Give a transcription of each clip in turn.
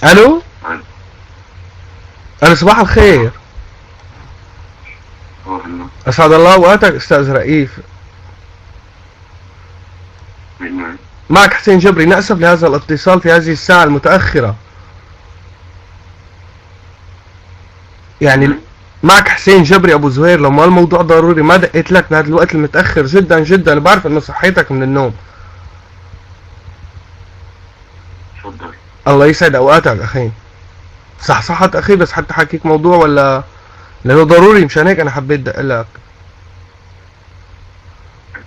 الو. الو، صباح الخير. اسعد الله اوقاتك استاذ رئيف. معك حسين جبري. نأسف لهذا الاتصال في هذه الساعة المتأخرة. يعني معك حسين جبري ابو زهير. لو ما الموضوع ضروري ما دقيت لك بهذا الوقت المتأخر جدا جدا. انا بعرف انه صحيتك من النوم. تفضل. الله يسعد اوقاتك اخي. صحصحت اخي، بس حتى حكيك موضوع ولا لانه ضروري؟ مشان هيك انا حبيت دق لك.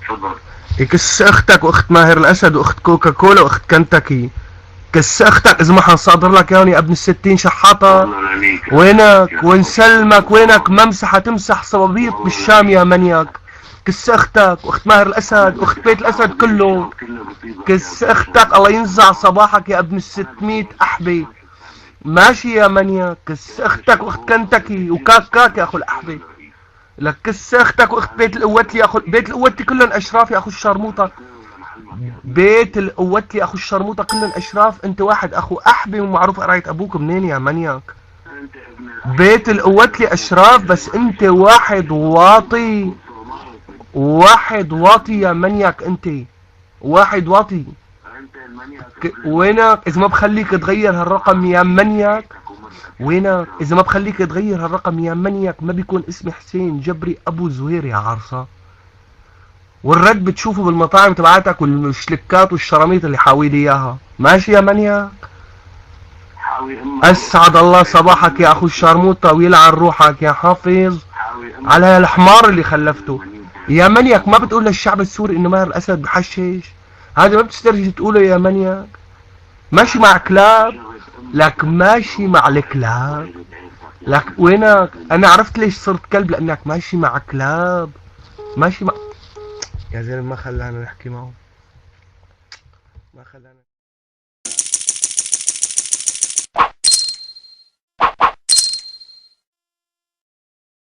تفضل. يكس اختك واخت ماهر الاسد واخت كوكا كولا واخت كنتاكي. كس اختك اذا ما حنصادر لك ياهم يا ابن الستين شحاطه. وينك؟ وين سلمك؟ وينك؟ ممسحه تمسح صوابيط بالشام يا منيك. كس اختك واخت ماهر الاسد واخت بيت الاسد كله. كس اختك الله ينزع صباحك يا ابن الستمية احبي. ماشي يا منيك. كس اختك واخت كنتاكي وكاك كاك يا اخو الاحبي. لك كس اختك واخت بيت القوتلي يا اخو بيت القوتلي كلهم اشراف يا اخو الشرموطه. بيت القوتلي اخو الشرموطه كلهم اشراف. انت واحد اخو احبي ومعروف قرايه ابوك منين يا منيك. بيت القوتلي اشراف بس انت واحد واطي. واحد واطي يا منيك. انت واحد واطي. وينك اذا ما بخليك تغير هالرقم يا منيك؟ وينك اذا ما بخليك تغير هالرقم يا منيك؟ ما بيكون اسمي حسين جبري ابو زهير يا عرصه. والرد بتشوفه بالمطاعم تبعاتك والشلكات والشراميط اللي حاويلي اياها. ماشي يا منيك. اسعد الله صباحك يا اخو الشرموطه ويلعن روحك يا حافظ على الحمار اللي خلفته يا منيك. ما بتقول للشعب السوري انه ماهر الاسد بحشش؟ هذا ما بتسترجي تقوله يا منيك. ماشي مع كلاب. لك ماشي مع الكلاب. لك وينك؟ انا عرفت ليش صرت كلب، لانك ماشي مع كلاب. ماشي مع يا زلمه ما خلانا نحكي معه. ما خلانا